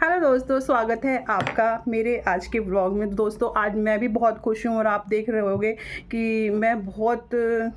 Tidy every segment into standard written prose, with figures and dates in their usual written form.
Hello दोस्तों, स्वागत है आपका मेरे आज के व्लॉग में। तो दोस्तों आज मैं भी बहुत खुश हूँ और आप देख रहे होंगे कि मैं बहुत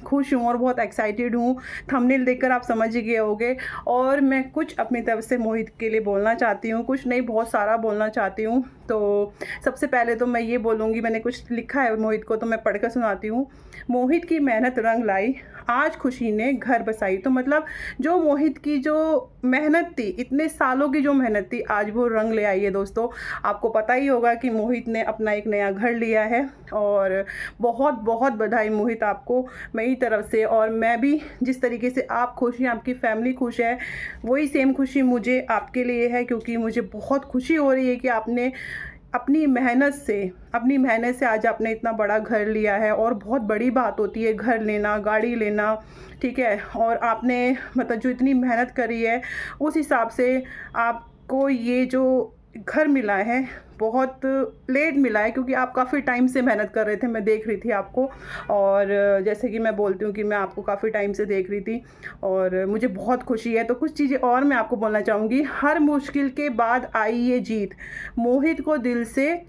खुश हूँ और बहुत एक्साइटेड हूँ। थंबनेल देखकर आप समझ ही गए होंगे। और मैं कुछ अपनी तरफ से मोहित के लिए बोलना चाहती हूँ, कुछ नहीं बहुत सारा बोलना चाहती हूँ। तो सबसे पहले तो मैं ये बोलूँगी, मैंने कुछ लिखा है मोहित को तो मैं पढ़कर सुनाती हूँ। मोहित की मेहनत रंग लाई, आज खुशी ने घर बसाई। तो मतलब जो मोहित की जो मेहनत थी, इतने सालों की जो मेहनत थी, आज वो रंग ले आई है। दोस्तों आपको पता ही होगा कि मोहित ने अपना एक नया घर लिया है और बहुत बहुत बधाई मोहित आपको मेरी तरफ से। और मैं भी जिस तरीके से आप खुश हैं, आपकी फैमिली खुश है, वही सेम खुशी मुझे आपके लिए है, क्योंकि मुझे बहुत खुशी हो रही है कि आपने अपनी मेहनत से आज आपने इतना बड़ा घर लिया है। और बहुत बड़ी बात होती है घर लेना, गाड़ी लेना, ठीक है। और आपने मतलब जो इतनी मेहनत करी है उस हिसाब से आपको ये जो घर मिला है बहुत लेट मिला है, क्योंकि आप काफ़ी टाइम से मेहनत कर रहे थे, मैं देख रही थी आपको। और जैसे कि मैं बोलती हूँ कि मैं आपको काफ़ी टाइम से देख रही थी और मुझे बहुत खुशी है। तो कुछ चीज़ें और मैं आपको बोलना चाहूँगी। हर मुश्किल के बाद आई ये जीत, मोहित को दिल से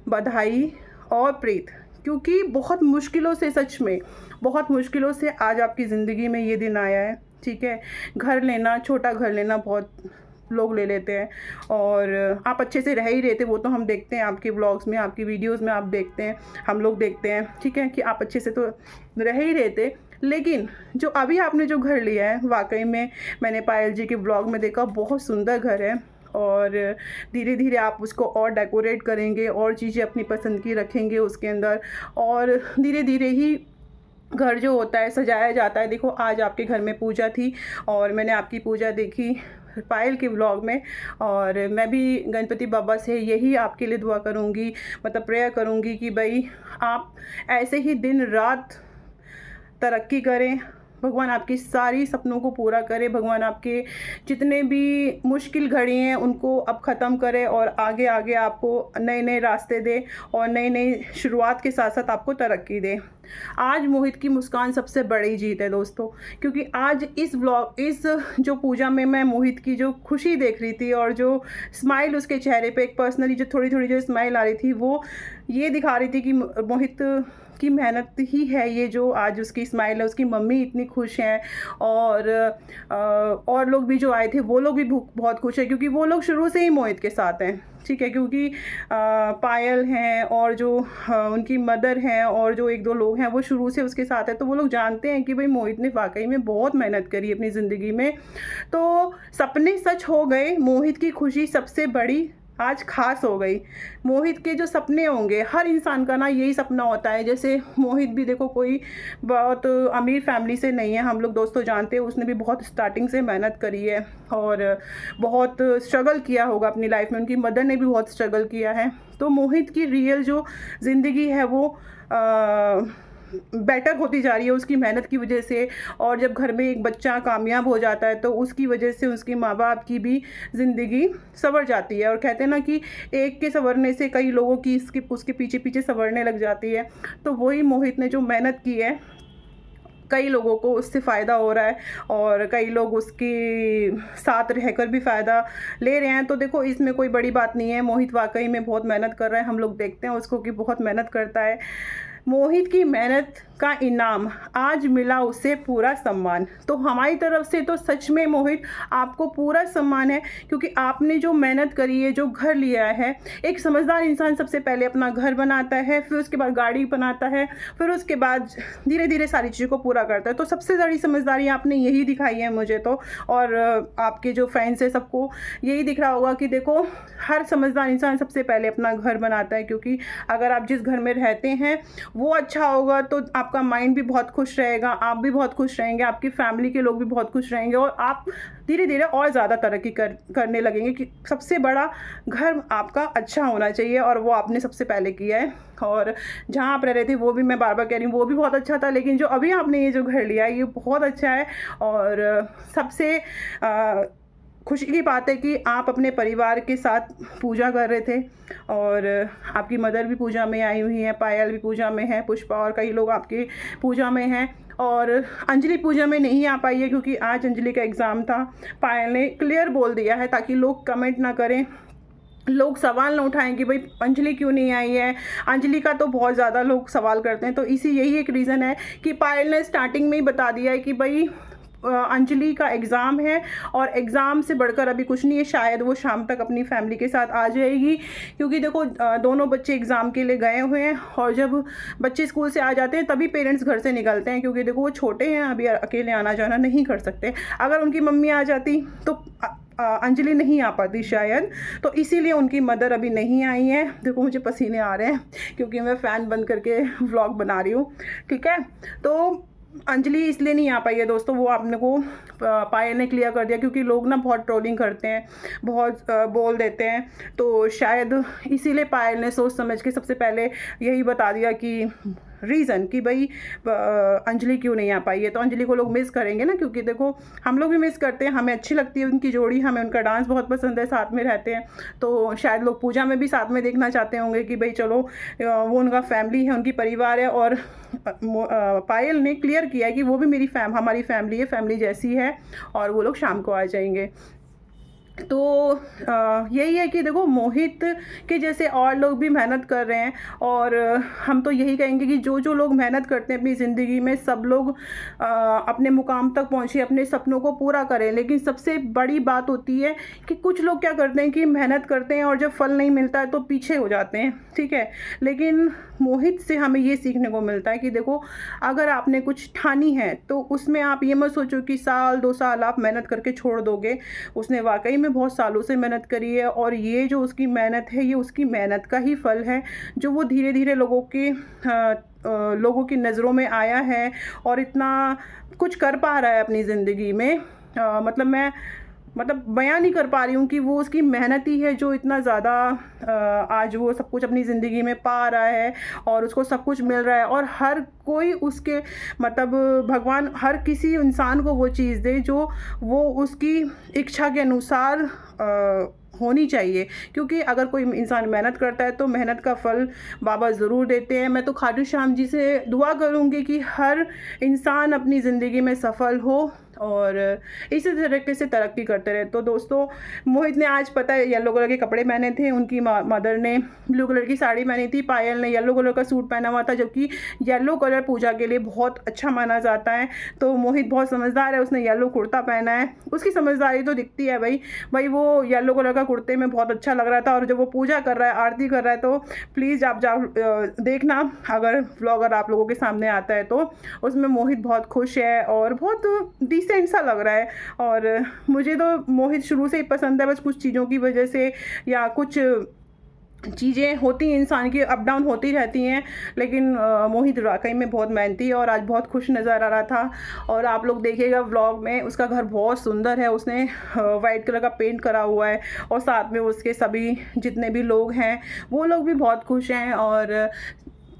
बधाई और प्रीत, क्योंकि बहुत मुश्किलों से, सच में बहुत मुश्किलों से आज आपकी ज़िंदगी में ये दिन आया है, ठीक है। घर लेना, छोटा घर लेना बहुत लोग ले लेते हैं और आप अच्छे से रह ही रहे थे, वो तो हम देखते हैं आपके व्लॉग्स में, आपकी वीडियोस में आप देखते हैं, हम लोग देखते हैं, ठीक है, कि आप अच्छे से तो रह ही रहे थे। लेकिन जो अभी आपने जो घर लिया है, वाकई में मैंने पायल जी के व्लॉग में देखा, बहुत सुंदर घर है। और धीरे धीरे आप उसको और डेकोरेट करेंगे और चीज़ें अपनी पसंद की रखेंगे उसके अंदर, और धीरे धीरे ही घर जो होता है सजाया जाता है। देखो आज आपके घर में पूजा थी और मैंने आपकी पूजा देखी पायल के व्लॉग में, और मैं भी गणपति बाबा से यही आपके लिए दुआ करूँगी, मतलब प्रेयर करूँगी कि भाई आप ऐसे ही दिन रात तरक्की करें, भगवान आपकी सारी सपनों को पूरा करे, भगवान आपके जितने भी मुश्किल घड़ी हैं उनको अब ख़त्म करे और आगे आगे आपको नए नए रास्ते दे और नई नई शुरुआत के साथ साथ आपको तरक्की दे। आज मोहित की मुस्कान सबसे बड़ी जीत है दोस्तों, क्योंकि आज इस जो पूजा में मैं मोहित की जो खुशी देख रही थी और जो स्माइल उसके चेहरे पे, एक पर्सनली जो थोड़ी थोड़ी जो स्माइल आ रही थी, वो ये दिखा रही थी कि मोहित की मेहनत ही है ये जो आज उसकी स्माइल है। उसकी मम्मी इतनी खुश हैं और लोग भी जो आए थे वो लोग भी बहुत खुश हैं, क्योंकि वो लोग शुरू से ही मोहित के साथ हैं, ठीक है। क्योंकि पायल हैं और जो उनकी मदर हैं और जो एक दो लोग हैं वो शुरू से उसके साथ हैं, तो वो लोग जानते हैं कि भाई मोहित ने वाकई में बहुत मेहनत करी अपनी ज़िंदगी में। तो सपने सच हो गए, मोहित की खुशी सबसे बड़ी आज खास हो गई। मोहित के जो सपने होंगे, हर इंसान का ना यही सपना होता है। जैसे मोहित भी देखो कोई बहुत अमीर फैमिली से नहीं है, हम लोग दोस्तों जानते हैं, उसने भी बहुत स्टार्टिंग से मेहनत करी है और बहुत स्ट्रगल किया होगा अपनी लाइफ में, उनकी मदर ने भी बहुत स्ट्रगल किया है। तो मोहित की रियल जो ज़िंदगी है वो बेटर होती जा रही है उसकी मेहनत की वजह से। और जब घर में एक बच्चा कामयाब हो जाता है तो उसकी वजह से उसके माँ बाप की भी ज़िंदगी संवर जाती है। और कहते हैं ना कि एक के संवरने से कई लोगों की उसके पीछे पीछे संवरने लग जाती है। तो वही मोहित ने जो मेहनत की है, कई लोगों को उससे फ़ायदा हो रहा है और कई लोग उसके साथ रहकर भी फ़ायदा ले रहे हैं। तो देखो इसमें कोई बड़ी बात नहीं है, मोहित वाकई में बहुत मेहनत कर रहा है, हम लोग देखते हैं उसको कि बहुत मेहनत करता है। मोहित की मेहनत का इनाम आज मिला उसे पूरा सम्मान। तो हमारी तरफ से तो सच में मोहित आपको पूरा सम्मान है, क्योंकि आपने जो मेहनत करी है, जो घर लिया है। एक समझदार इंसान सबसे पहले अपना घर बनाता है, फिर उसके बाद गाड़ी बनाता है, फिर उसके बाद धीरे धीरे सारी चीज़ों को पूरा करता है। तो सबसे बड़ी समझदारी आपने यही दिखाई है मुझे तो, और आपके जो फैंस हैं सबको यही दिख रहा होगा कि देखो हर समझदार इंसान सबसे पहले अपना घर बनाता है, क्योंकि अगर आप जिस घर में रहते हैं वो अच्छा होगा तो आपका माइंड भी बहुत खुश रहेगा, आप भी बहुत खुश रहेंगे, आपकी फैमिली के लोग भी बहुत खुश रहेंगे और आप धीरे धीरे और ज़्यादा तरक्की करने लगेंगे। कि सबसे बड़ा घर आपका अच्छा होना चाहिए और वो आपने सबसे पहले किया है। और जहाँ आप रह रहे थे वो भी मैं बार बार कह रही हूँ, वो भी बहुत अच्छा था, लेकिन जो अभी आपने ये जो घर लिया है ये बहुत अच्छा है। और सबसे खुशी की बात है कि आप अपने परिवार के साथ पूजा कर रहे थे और आपकी मदर भी पूजा में आई हुई है, पायल भी पूजा में है, पुष्पा और कई लोग आपकी पूजा में हैं। और अंजलि पूजा में नहीं आ पाई है क्योंकि आज अंजलि का एग्ज़ाम था। पायल ने क्लियर बोल दिया है ताकि लोग कमेंट ना करें लोग सवाल ना उठाएं कि भाई अंजलि क्यों नहीं आई है। अंजलि का तो बहुत ज़्यादा लोग सवाल करते हैं, तो यही एक रीज़न है कि पायल ने स्टार्टिंग में ही बता दिया है कि भाई अंजलि का एग्ज़ाम है और एग्ज़ाम से बढ़कर अभी कुछ नहीं है। शायद वो शाम तक अपनी फैमिली के साथ आ जाएगी, क्योंकि देखो दोनों बच्चे एग्ज़ाम के लिए गए हुए हैं, और जब बच्चे स्कूल से आ जाते हैं तभी पेरेंट्स घर से निकलते हैं, क्योंकि देखो वो छोटे हैं, अभी अकेले आना जाना नहीं कर सकते। अगर उनकी मम्मी आ जाती तो अंजलि नहीं आ पाती शायद, तो इसीलिए उनकी मदर अभी नहीं आई है। देखो मुझे पसीने आ रहे हैं क्योंकि मैं फ़ैन बंद करके व्लॉग बना रही हूँ, ठीक है। तो अंजलि इसलिए नहीं आ पाई है दोस्तों, वो आपने को पायल ने क्लियर कर दिया, क्योंकि लोग ना बहुत ट्रोलिंग करते हैं, बहुत बोल देते हैं, तो शायद इसीलिए पायल ने सोच समझ के सबसे पहले यही बता दिया कि रीज़न कि भाई अंजलि क्यों नहीं आ पाई है। तो अंजलि को लोग मिस करेंगे ना, क्योंकि देखो हम लोग भी मिस करते हैं, हमें अच्छी लगती है उनकी जोड़ी, हमें उनका डांस बहुत पसंद है, साथ में रहते हैं, तो शायद लोग पूजा में भी साथ में देखना चाहते होंगे कि भाई चलो वो उनका फैमिली है, उनकी परिवार है। और पायल ने क्लियर किया है कि वो भी हमारी फैमिली है, फैमिली जैसी है, और वो लोग शाम को आ जाएंगे। तो यही है कि देखो मोहित के जैसे और लोग भी मेहनत कर रहे हैं, और हम तो यही कहेंगे कि जो जो लोग मेहनत करते हैं अपनी ज़िंदगी में, सब लोग अपने मुकाम तक पहुँचे, अपने सपनों को पूरा करें। लेकिन सबसे बड़ी बात होती है कि कुछ लोग क्या करते हैं कि मेहनत करते हैं और जब फल नहीं मिलता है तो पीछे हो जाते हैं, ठीक है। लेकिन मोहित से हमें ये सीखने को मिलता है कि देखो अगर आपने कुछ ठानी है तो उसमें आप ये मत सोचो कि साल 2 साल आप मेहनत करके छोड़ दोगे। उसने वाकई में बहुत सालों से मेहनत करी है, और ये जो उसकी मेहनत है ये उसकी मेहनत का ही फल है, जो वो धीरे धीरे लोगों की नज़रों में आया है और इतना कुछ कर पा रहा है अपनी ज़िंदगी में। मतलब बयान नहीं कर पा रही हूँ कि वो उसकी मेहनत ही है जो इतना ज़्यादा आज वो सब कुछ अपनी ज़िंदगी में पा रहा है, और उसको सब कुछ मिल रहा है, और हर कोई उसके भगवान हर किसी इंसान को वो चीज़ दे जो वो उसकी इच्छा के अनुसार होनी चाहिए। क्योंकि अगर कोई इंसान मेहनत करता है तो मेहनत का फल बाबा ज़रूर देते हैं। मैं तो खाटू श्याम जी से दुआ करूँगी कि हर इंसान अपनी ज़िंदगी में सफल हो और इसी तरीके से तरक्की करते रहे। तो दोस्तों मोहित ने आज पता है येलो कलर के कपड़े पहने थे, उनकी मदर ने ब्लू कलर की साड़ी पहनी थी, पायल ने येलो कलर का सूट पहना हुआ था, जबकि येलो कलर पूजा के लिए बहुत अच्छा माना जाता है। तो मोहित बहुत समझदार है, उसने येलो कुर्ता पहना है, उसकी समझदारी तो दिखती है भाई वो येलो कलर का कुर्ते में बहुत अच्छा लग रहा था। और जब वो पूजा कर रहा है, आरती कर रहा है, तो प्लीज़ आप जाओ देखना, अगर व्लॉगर आप लोगों के सामने आता है तो उसमें मोहित बहुत खुश है और बहुत डिसेंट सा लग रहा है। और मुझे तो मोहित शुरू से ही पसंद है, बस कुछ चीज़ों की वजह से या कुछ चीज़ें होती हैं, इंसान की अप डाउन होती रहती हैं, लेकिन मोहित वाकई में बहुत मेहनती है और आज बहुत खुश नज़र आ रहा था। और आप लोग देखिएगा व्लॉग में, उसका घर बहुत सुंदर है, उसने वाइट कलर का पेंट करा हुआ है, और साथ में उसके सभी जितने भी लोग हैं वो लोग भी बहुत खुश हैं। और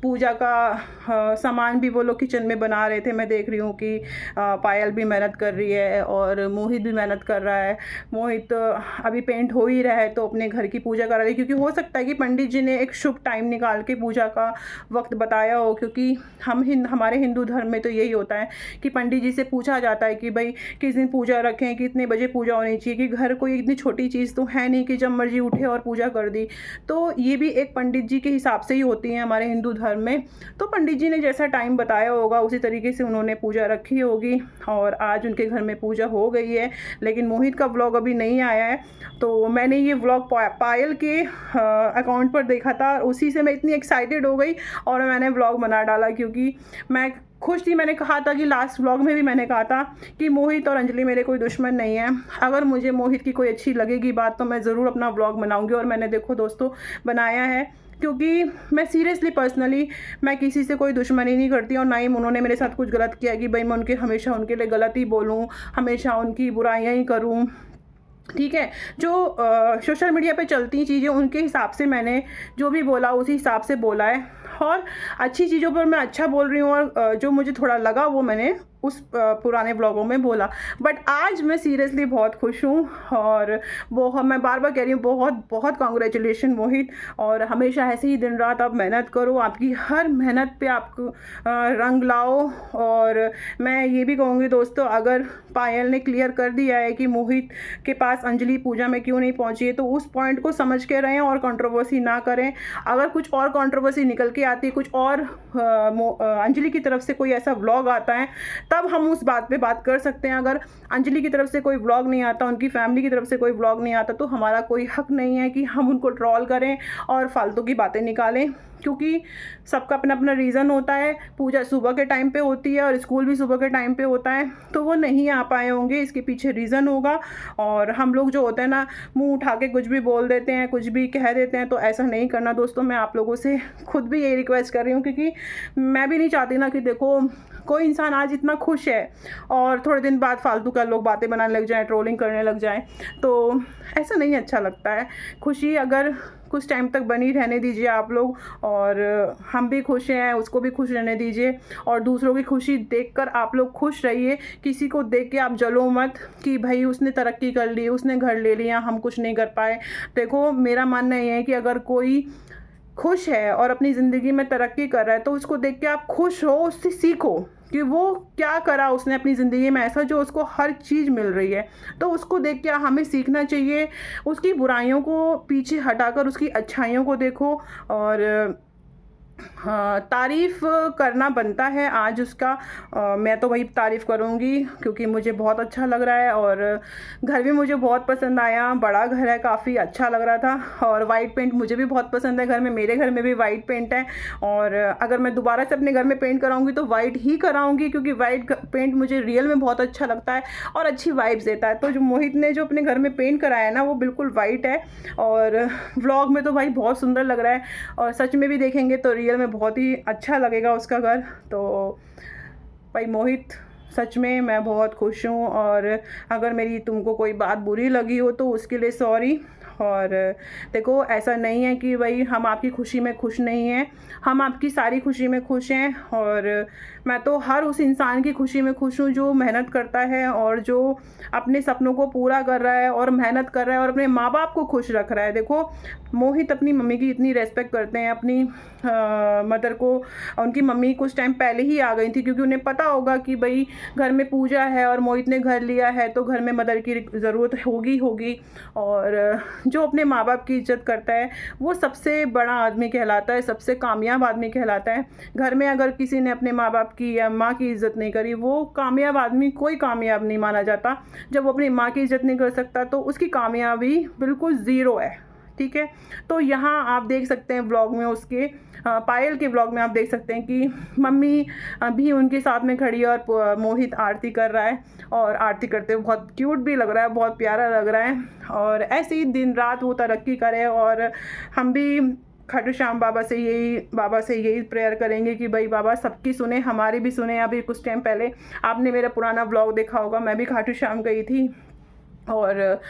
पूजा का सामान भी वो लोग किचन में बना रहे थे। मैं देख रही हूँ कि पायल भी मेहनत कर रही है और मोहित भी मेहनत कर रहा है। मोहित अभी पेंट हो ही रहा है तो अपने घर की पूजा करा रही है, क्योंकि हो सकता है कि पंडित जी ने एक शुभ टाइम निकाल के पूजा का वक्त बताया हो, क्योंकि हमारे हिंदू धर्म में तो यही होता है कि पंडित जी से पूछा जाता है कि भाई किस दिन पूजा रखें, कितने बजे पूजा होनी चाहिए, कि घर कोई इतनी छोटी चीज़ तो है नहीं कि जब मर्जी उठे और पूजा कर दी। तो ये भी एक पंडित जी के हिसाब से ही होती है हमारे हिंदू धर्म में। तो पंडित जी ने जैसा टाइम बताया होगा उसी तरीके से उन्होंने पूजा रखी होगी, और आज उनके घर में पूजा हो गई है। लेकिन मोहित का व्लॉग अभी नहीं आया है, तो मैंने ये व्लॉग पायल के अकाउंट पर देखा था, उसी से मैं इतनी एक्साइटेड हो गई और मैंने व्लॉग बना डाला, क्योंकि मैं खुश थी। मैंने कहा था कि लास्ट व्लॉग में भी मैंने कहा था कि मोहित और अंजलि मेरे कोई दुश्मन नहीं है। अगर मुझे मोहित की कोई अच्छी लगेगी बात तो मैं ज़रूर अपना व्लॉग बनाऊंगी, और मैंने देखो दोस्तों बनाया है, क्योंकि मैं सीरियसली पर्सनली मैं किसी से कोई दुश्मनी नहीं करती, और ना ही उन्होंने मेरे साथ कुछ गलत किया कि भाई मैं हमेशा उनके लिए गलत ही बोलूँ, हमेशा उनकी बुराइयाँ ही करूँ, ठीक है। जो सोशल मीडिया पे चलती चीज़ें उनके हिसाब से मैंने जो भी बोला उसी हिसाब से बोला है, और अच्छी चीज़ों पर मैं अच्छा बोल रही हूँ, और जो मुझे थोड़ा लगा वो मैंने उस पुराने व्लॉगों में बोला। बट आज मैं सीरियसली बहुत खुश हूँ और मैं बार बार कह रही हूँ, बहुत बहुत कॉन्ग्रेचुलेशन मोहित। और हमेशा ऐसे ही दिन रात आप मेहनत करो, आपकी हर मेहनत पे आपको रंग लाओ। और मैं ये भी कहूँगी दोस्तों, अगर पायल ने क्लियर कर दिया है कि मोहित के पास अंजलि पूजा में क्यों नहीं पहुँची है, तो उस पॉइंट को समझ के रहें और कंट्रोवर्सी ना करें। अगर कुछ और कंट्रोवर्सी निकल के आती है, कुछ और अंजलि की तरफ से कोई ऐसा व्लॉग आता है, तब हम उस बात पे बात कर सकते हैं। अगर अंजलि की तरफ से कोई व्लॉग नहीं आता, उनकी फैमिली की तरफ से कोई व्लॉग नहीं आता, तो हमारा कोई हक नहीं है कि हम उनको ट्रोल करें और फालतू की बातें निकालें, क्योंकि सबका अपना अपना रीज़न होता है। पूजा सुबह के टाइम पे होती है और स्कूल भी सुबह के टाइम पे होता है, तो वो नहीं आ पाए होंगे, इसके पीछे रीज़न होगा। और हम लोग जो होते हैं ना, मुंह उठा के कुछ भी बोल देते हैं, कुछ भी कह देते हैं, तो ऐसा नहीं करना दोस्तों। मैं आप लोगों से खुद भी यही रिक्वेस्ट कर रही हूँ, क्योंकि मैं भी नहीं चाहती ना कि देखो कोई इंसान आज इतना खुश है और थोड़े दिन बाद फालतू का लोग बातें बनाने लग जाएं, ट्रोलिंग करने लग जाएं, तो ऐसा नहीं अच्छा लगता है। खुशी अगर कुछ टाइम तक बनी रहने दीजिए आप लोग, और हम भी खुश हैं, उसको भी खुश रहने दीजिए। और दूसरों की खुशी देखकर आप लोग खुश रहिए। किसी को देख के आप जलो मत कि भाई उसने तरक्की कर ली, उसने घर ले लिया, हम कुछ नहीं कर पाए। देखो मेरा मानना ये है कि अगर कोई खुश है और अपनी ज़िंदगी में तरक्की कर रहा है, तो उसको देख के आप खुश हो, उससे सीखो कि वो क्या करा उसने अपनी ज़िंदगी में ऐसा जो उसको हर चीज़ मिल रही है। तो उसको देख के हमें सीखना चाहिए, उसकी बुराइयों को पीछे हटाकर उसकी अच्छाइयों को देखो। और हाँ, तारीफ़ करना बनता है आज उसका। मैं तो वही तारीफ़ करूँगी, क्योंकि मुझे बहुत अच्छा लग रहा है। और घर भी मुझे बहुत पसंद आया, बड़ा घर है, काफ़ी अच्छा लग रहा था। और वाइट पेंट मुझे भी बहुत पसंद है घर में, मेरे घर में भी वाइट पेंट है। और अगर मैं दोबारा से अपने घर में पेंट कराऊँगी तो वाइट ही कराऊँगी, क्योंकि वाइट पेंट मुझे रियल में बहुत अच्छा लगता है और अच्छी वाइब्स देता है। तो जो मोहित ने जो अपने घर में पेंट कराया है ना, वो बिल्कुल वाइट है। और व्लॉग में तो भाई बहुत सुंदर लग रहा है, और सच में भी देखेंगे तो रियल में बहुत ही अच्छा लगेगा उसका घर। तो भाई मोहित, सच में मैं बहुत खुश हूँ। और अगर मेरी तुमको कोई बात बुरी लगी हो तो उसके लिए सॉरी। और देखो ऐसा नहीं है कि भाई हम आपकी खुशी में खुश नहीं हैं, हम आपकी सारी खुशी में खुश हैं। और मैं तो हर उस इंसान की खुशी में खुश हूँ जो मेहनत करता है और जो अपने सपनों को पूरा कर रहा है और मेहनत कर रहा है और अपने माँ बाप को खुश रख रहा है। देखो मोहित अपनी मम्मी की इतनी रेस्पेक्ट करते हैं, अपनी मदर को। उनकी मम्मी कुछ टाइम पहले ही आ गई थी, क्योंकि उन्हें पता होगा कि भाई घर में पूजा है और मोहित ने घर लिया है, तो घर में मदर की ज़रूरत होगी। और जो अपने माँ बाप की इज़्ज़त करता है वो सबसे बड़ा आदमी कहलाता है, सबसे कामयाब आदमी कहलाता है। घर में अगर किसी ने अपने माँ बाप की या माँ की इज़्ज़त नहीं करी, वो कामयाब आदमी कोई कामयाब नहीं माना जाता। जब वो अपनी माँ की इज़्ज़त नहीं कर सकता तो उसकी कामयाबी बिल्कुल ज़ीरो है, ठीक है। तो यहाँ आप देख सकते हैं व्लॉग में, उसके पायल के व्लॉग में आप देख सकते हैं कि मम्मी भी उनके साथ में खड़ी है और मोहित आरती कर रहा है। और आरती करते हुए बहुत क्यूट भी लग रहा है, बहुत प्यारा लग रहा है। और ऐसे ही दिन रात वो तरक्की करे। और हम भी खाटू श्याम बाबा से यही प्रेयर करेंगे कि भाई बाबा सबकी सुने, हमारी भी सुने। अभी कुछ टाइम पहले आपने मेरा पुराना व्लॉग देखा होगा, मैं भी खाटू श्याम गई थी। और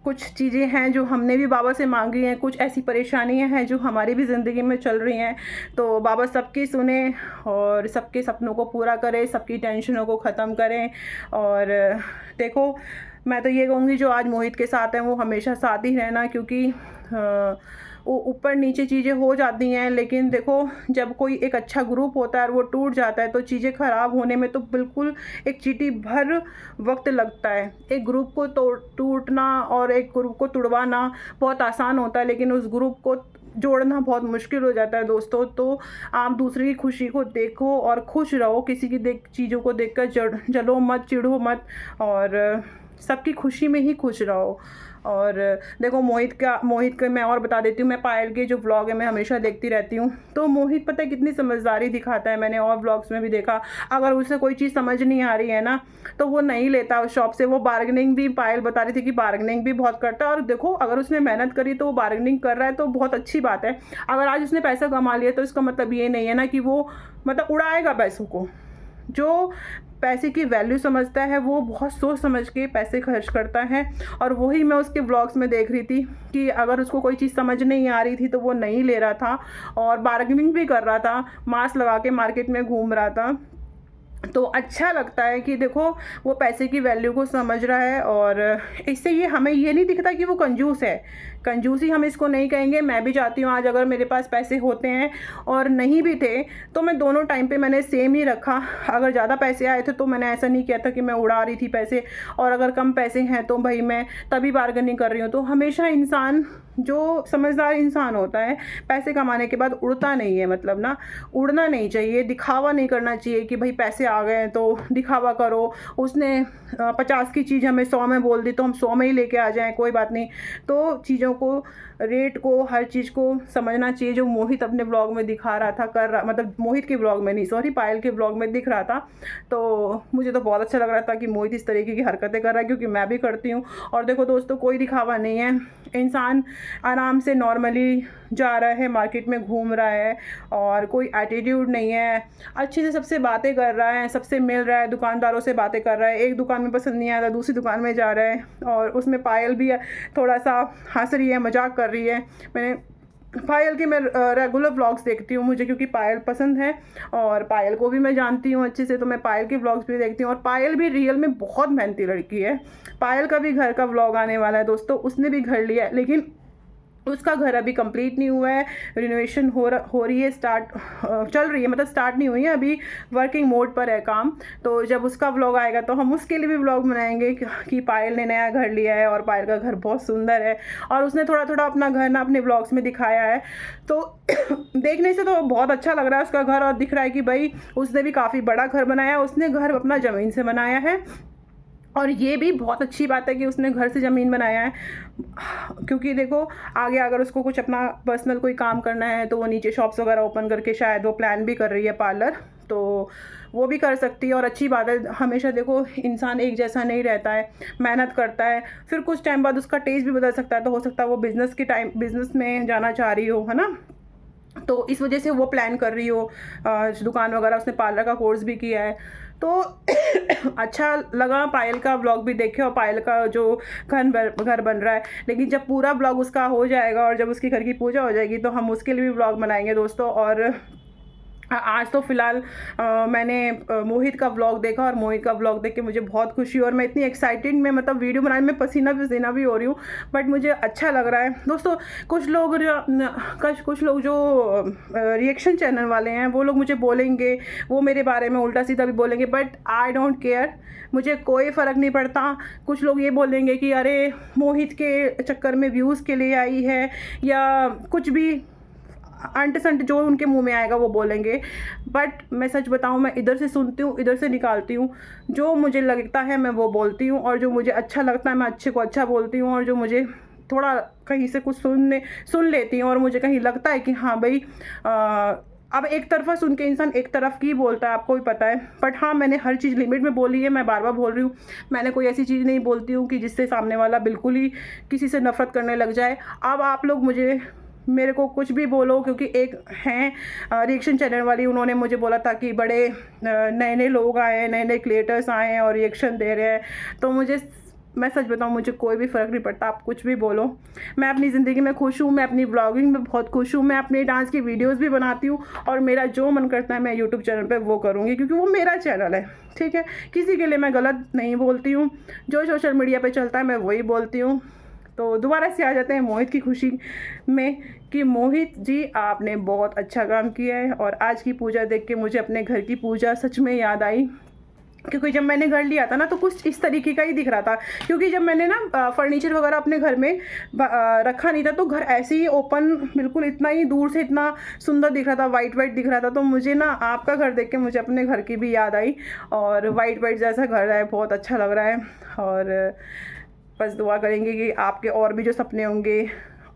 कुछ चीज़ें हैं जो हमने भी बाबा से मांगी हैं, कुछ ऐसी परेशानियां हैं जो हमारी भी ज़िंदगी में चल रही हैं। तो बाबा सबकी सुने और सबके सपनों को पूरा करें, सबकी टेंशनों को ख़त्म करें। और देखो मैं तो ये कहूँगी, जो आज मोहित के साथ हैं वो हमेशा साथ ही रहना, क्योंकि ऊपर नीचे चीज़ें हो जाती हैं, लेकिन देखो जब कोई एक अच्छा ग्रुप होता है और वो टूट जाता है तो चीज़ें ख़राब होने में तो बिल्कुल एक चींटी भर वक्त लगता है। एक ग्रुप को टूटना और एक ग्रुप को तुड़वाना बहुत आसान होता है, लेकिन उस ग्रुप को जोड़ना बहुत मुश्किल हो जाता है दोस्तों। तो आप दूसरे की खुशी को देखो और खुश रहो, किसी की चीज़ों को देखकर जलो मत, चिढ़ो मत, और सबकी खुशी में ही खुश रहो। और देखो मोहित का मैं और बता देती हूँ, मैं पायल के जो व्लॉग है मैं हमेशा देखती रहती हूँ। तो मोहित पता है कितनी समझदारी दिखाता है, मैंने और व्लॉग्स में भी देखा। अगर उसे कोई चीज़ समझ नहीं आ रही है ना, तो वो नहीं लेता उस शॉप से। वो बार्गेनिंग भी, पायल बता रही थी कि बार्गेनिंग भी बहुत करता है। और देखो अगर उसने मेहनत करी तो वो बार्गेनिंग कर रहा है तो बहुत अच्छी बात है। अगर आज उसने पैसा कमा लिया तो इसका मतलब ये नहीं है ना कि वो मतलब उड़ाएगा पैसों को। जो पैसे की वैल्यू समझता है वो बहुत सोच समझ के पैसे खर्च करता है। और वही मैं उसके व्लॉग्स में देख रही थी कि अगर उसको कोई चीज़ समझ नहीं आ रही थी तो वो नहीं ले रहा था और बार्गेनिंग भी कर रहा था, मास्क लगा के मार्केट में घूम रहा था। तो अच्छा लगता है कि देखो वो पैसे की वैल्यू को समझ रहा है। और इससे ये हमें ये नहीं दिखता कि वो कंजूस है, कंजूसी हम इसको नहीं कहेंगे। मैं भी चाहती हूँ आज अगर मेरे पास पैसे होते हैं और नहीं भी थे तो मैं दोनों टाइम पे मैंने सेम ही रखा। अगर ज़्यादा पैसे आए थे तो मैंने ऐसा नहीं किया था कि मैं उड़ा रही थी पैसे, और अगर कम पैसे हैं तो भाई मैं तभी बार्गेनिंग कर रही हूँ। तो हमेशा इंसान जो समझदार इंसान होता है पैसे कमाने के बाद उड़ता नहीं है, मतलब ना उड़ना नहीं चाहिए, दिखावा नहीं करना चाहिए कि भाई पैसे आ गए हैं तो दिखावा करो। उसने 50 की चीज़ हमें 100 में बोल दी तो हम 100 में ही लेके आ जाएं, कोई बात नहीं। तो चीज़ों को, रेट को, हर चीज़ को समझना चाहिए। जो मोहित अपने ब्लॉग में दिखा रहा था, कर रहा, मतलब मोहित के ब्लॉग में नहीं, सॉरी, पायल के ब्लॉग में दिख रहा था, तो मुझे तो बहुत अच्छा लग रहा था कि मोहित इस तरीके की हरकतें कर रहा है, क्योंकि मैं भी करती हूँ। और देखो दोस्तों, कोई दिखावा नहीं है, इंसान आराम से नॉर्मली जा रहा है, मार्केट में घूम रहा है और कोई एटीट्यूड नहीं है, अच्छे से सबसे बातें कर रहा है, सबसे मिल रहा है, दुकानदारों से बातें कर रहा है। एक दुकान में पसंद नहीं आया दूसरी दुकान में जा रहा है, और उसमें पायल भी थोड़ा सा हंस रही है, मजाक कर रही है। मैंने पायल के मैं रेगुलर व्लॉग्स देखती हूँ, मुझे क्योंकि पायल पसंद है और पायल को भी मैं जानती हूँ अच्छे से, तो मैं पायल के व्लॉग्स भी देखती हूँ। और पायल भी रियल में बहुत मेहनती लड़की है। पायल का भी घर का व्लॉग आने वाला है दोस्तों, उसने भी घर लिया है, लेकिन उसका घर अभी कंप्लीट नहीं हुआ है, रिनोवेशन हो रही है, स्टार्ट चल रही है, मतलब स्टार्ट नहीं हुई है अभी, वर्किंग मोड पर है काम। तो जब उसका व्लॉग आएगा तो हम उसके लिए भी व्लॉग बनाएंगे कि पायल ने नया घर लिया है और पायल का घर बहुत सुंदर है, और उसने थोड़ा थोड़ा अपना घर ना अपने व्लॉग्स में दिखाया है। तो देखने से तो बहुत अच्छा लग रहा है उसका घर, और दिख रहा है कि भाई उसने भी काफ़ी बड़ा घर बनाया है, उसने घर अपना ज़मीन से बनाया है। और ये भी बहुत अच्छी बात है कि उसने घर से ज़मीन बनाया है, क्योंकि देखो आगे अगर उसको कुछ अपना पर्सनल कोई काम करना है तो वो नीचे शॉप्स वगैरह ओपन करके, शायद वो प्लान भी कर रही है पार्लर, तो वो भी कर सकती है। और अच्छी बात है, हमेशा देखो इंसान एक जैसा नहीं रहता है, मेहनत करता है, फिर कुछ टाइम बाद उसका टेस्ट भी बदल सकता है, तो हो सकता है वो बिज़नेस में जाना चाह रही हो, है ना। तो इस वजह से वो प्लान कर रही हो दुकान वगैरह, उसने पार्लर का कोर्स भी किया है। तो अच्छा लगा पायल का व्लॉग भी देखे, और पायल का जो घर बन रहा है। लेकिन जब पूरा व्लॉग उसका हो जाएगा और जब उसके घर की पूजा हो जाएगी तो हम उसके लिए भी व्लॉग बनाएंगे दोस्तों। और आज तो फ़िलहाल मैंने मोहित का व्लॉग देखा, और मोहित का व्लॉग देख के मुझे बहुत खुशी हुई, और मैं इतनी एक्साइटेड में, मतलब वीडियो बनाने में पसीना भी हो रही हूँ, बट मुझे अच्छा लग रहा है दोस्तों। कुछ लोग जो रिएक्शन चैनल वाले हैं वो लोग मुझे बोलेंगे, वो मेरे बारे में उल्टा सीधा भी बोलेंगे, बट आई डोंट केयर, मुझे कोई फ़र्क नहीं पड़ता। कुछ लोग ये बोलेंगे कि अरे मोहित के चक्कर में व्यूज़ के लिए आई है, या कुछ भी अंट संट जो उनके मुंह में आएगा वो बोलेंगे। बट मैं सच बताऊं, मैं इधर से सुनती हूँ, इधर से निकालती हूँ, जो मुझे लगता है मैं वो बोलती हूँ, और जो मुझे अच्छा लगता है मैं अच्छे को अच्छा बोलती हूँ, और जो मुझे थोड़ा कहीं से कुछ सुन लेती हूँ और मुझे कहीं लगता है कि हाँ भाई अब एक तरफा सुन के इंसान एक तरफ की बोलता है, आपको भी पता है। बट हाँ, मैंने हर चीज़ लिमिट में बोली है, मैं बार बार बोल रही हूँ। मैंने कोई ऐसी चीज़ नहीं बोलती हूँ कि जिससे सामने वाला बिल्कुल ही किसी से नफरत करने लग जाए। अब आप लोग मेरे को कुछ भी बोलो, क्योंकि एक हैं रिएक्शन चैनल वाली, उन्होंने मुझे बोला था कि बड़े नए नए लोग आए हैं, नए नए क्रिएटर्स आए हैं और रिएक्शन दे रहे हैं। तो मैं सच बताऊं, मुझे कोई भी फ़र्क नहीं पड़ता, आप कुछ भी बोलो। मैं अपनी ज़िंदगी में खुश हूँ, मैं अपनी ब्लॉगिंग में बहुत खुश हूँ, मैं अपने डांस की वीडियोस भी बनाती हूँ, और मेरा जो मन करता है मैं यूट्यूब चैनल पे वो करूँगी, क्योंकि वो मेरा चैनल है, ठीक है। किसी के लिए मैं गलत नहीं बोलती हूँ, जो सोशल मीडिया पे चलता है मैं वही बोलती हूँ। तो दोबारा से आ जाते हैं मोहित की खुशी में, कि मोहित जी आपने बहुत अच्छा काम किया है। और आज की पूजा देख के मुझे अपने घर की पूजा सच में याद आई, क्योंकि जब मैंने घर लिया था ना तो कुछ इस तरीके का ही दिख रहा था, क्योंकि जब मैंने ना फर्नीचर वगैरह अपने घर में रखा नहीं था, तो घर ऐसे ही ओपन, बिल्कुल इतना ही दूर से इतना सुंदर दिख रहा था, वाइट दिख रहा था। तो मुझे ना आपका घर देख के मुझे अपने घर की भी याद आई, और वाइट जैसा घर है, बहुत अच्छा लग रहा है। और बस दुआ करेंगे कि आपके और भी जो सपने होंगे,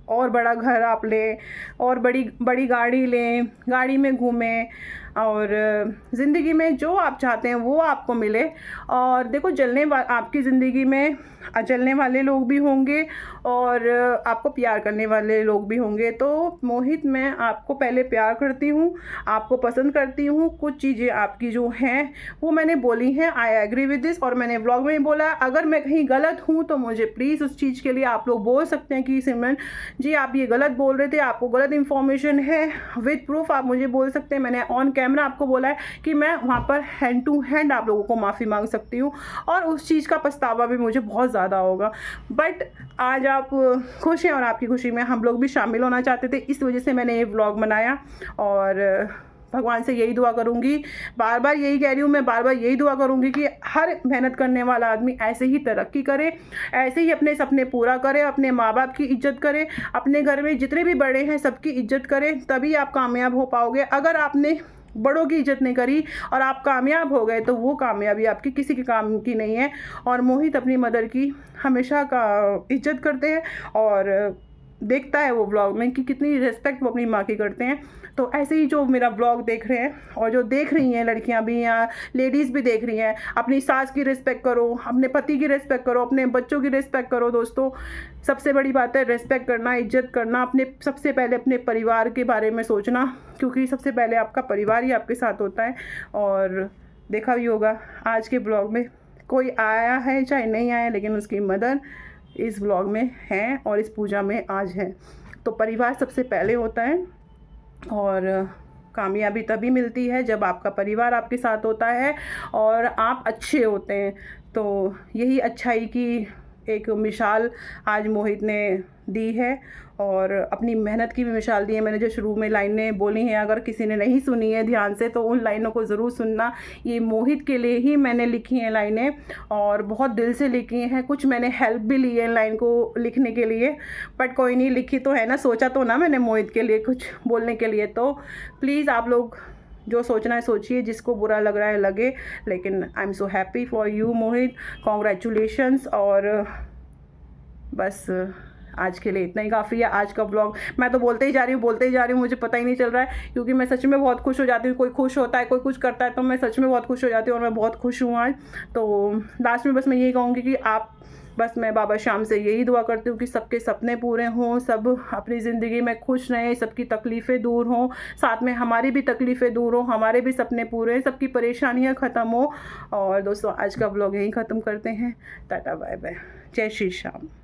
और बड़ा घर आप लें, और बड़ी बड़ी गाड़ी लें, गाड़ी में घूमें, और ज़िंदगी में जो आप चाहते हैं वो आपको मिले। और देखो, आपकी ज़िंदगी में जलने वाले लोग भी होंगे और आपको प्यार करने वाले लोग भी होंगे। तो मोहित, मैं आपको पहले प्यार करती हूँ, आपको पसंद करती हूँ। कुछ चीज़ें आपकी जो हैं वो मैंने बोली हैं, आई एग्री विद दिस, और मैंने ब्लॉग में बोला। अगर मैं कहीं गलत हूँ तो मुझे प्लीज़ उस चीज़ के लिए आप लोग बोल सकते हैं कि सिमरन जी आप ये गलत बोल रहे थे, आपको गलत इन्फॉर्मेशन है, विद प्रूफ आप मुझे बोल सकते हैं। मैंने ऑन कैमरा आपको बोला है कि मैं वहाँ पर हैंड टू हैंड आप लोगों को माफ़ी मांग सकती हूँ, और उस चीज़ का पछतावा भी मुझे बहुत ज़्यादा होगा। बट आज आप खुश हैं और आपकी खुशी में हम लोग भी शामिल होना चाहते थे, इस वजह से मैंने ये व्लॉग बनाया। और भगवान से यही दुआ करूँगी, बार बार यही कह रही हूँ, मैं बार बार यही दुआ करूँगी कि हर मेहनत करने वाला आदमी ऐसे ही तरक्की करे, ऐसे ही अपने सपने पूरा करे, अपने माँ बाप की इज्जत करे, अपने घर में जितने भी बड़े हैं सबकी इज्जत करे, तभी आप कामयाब हो पाओगे। अगर आपने बड़ों की इज्जत नहीं करी और आप कामयाब हो गए तो वो कामयाबी आपकी किसी के काम की नहीं है। और मोहित अपनी मदर की हमेशा का इज्जत करते हैं और देखता है वो व्लॉग में कि कितनी रिस्पेक्ट वो अपनी माँ की करते हैं। तो ऐसे ही जो मेरा व्लॉग देख रहे हैं और जो देख रही हैं लड़कियां भी या लेडीज़ भी देख रही हैं, अपनी सास की रिस्पेक्ट करो, अपने पति की रिस्पेक्ट करो, अपने बच्चों की रिस्पेक्ट करो। दोस्तों, सबसे बड़ी बात है रिस्पेक्ट करना, इज्जत करना, अपने सबसे पहले अपने परिवार के बारे में सोचना, क्योंकि सबसे पहले आपका परिवार ही आपके साथ होता है। और देखा भी होगा आज के ब्लॉग में कोई आया है चाहे नहीं आया, लेकिन उसकी मदर इस व्लॉग में हैं और इस पूजा में आज है। तो परिवार सबसे पहले होता है और कामयाबी तभी मिलती है जब आपका परिवार आपके साथ होता है और आप अच्छे होते हैं। तो यही अच्छाई की एक मिसाल आज मोहित ने दी है और अपनी मेहनत की भी मिसाल दी है। मैंने जो शुरू में लाइनें बोली हैं, अगर किसी ने नहीं सुनी है ध्यान से तो उन लाइनों को ज़रूर सुनना। ये मोहित के लिए ही मैंने लिखी हैं लाइनें और बहुत दिल से लिखी हैं। कुछ मैंने हेल्प भी ली है लाइन को लिखने के लिए, बट कोई नहीं, लिखी तो है ना, सोचा तो ना मैंने मोहित के लिए कुछ बोलने के लिए। तो प्लीज़ आप लोग जो सोचना है सोचिए, जिसको बुरा लग रहा है लगे, लेकिन I am so happy for you Mohit, congratulations. और बस आज के लिए इतना ही काफ़ी है। आज का व्लॉग मैं तो बोलते ही जा रही हूँ, मुझे पता ही नहीं चल रहा है, क्योंकि मैं सच में बहुत खुश हो जाती हूँ। कोई खुश होता है, कोई कुछ करता है तो मैं सच में बहुत खुश हो जाती हूँ और मैं बहुत खुश हूँ आज। तो लास्ट में बस मैं यही कहूँगी कि मैं बाबा श्याम से यही दुआ करती हूँ कि सबके सपने पूरे हों, सब अपनी ज़िंदगी में खुश रहें, सबकी तकलीफ़ें दूर हों, साथ में हमारी भी तकलीफ़ें दूर हों, हमारे भी सपने पूरे, सबकी परेशानियाँ ख़त्म हो। और दोस्तों, आज का व्लॉग यहीं ख़त्म करते हैं। टाटा बाय बाय, जय श्री श्याम।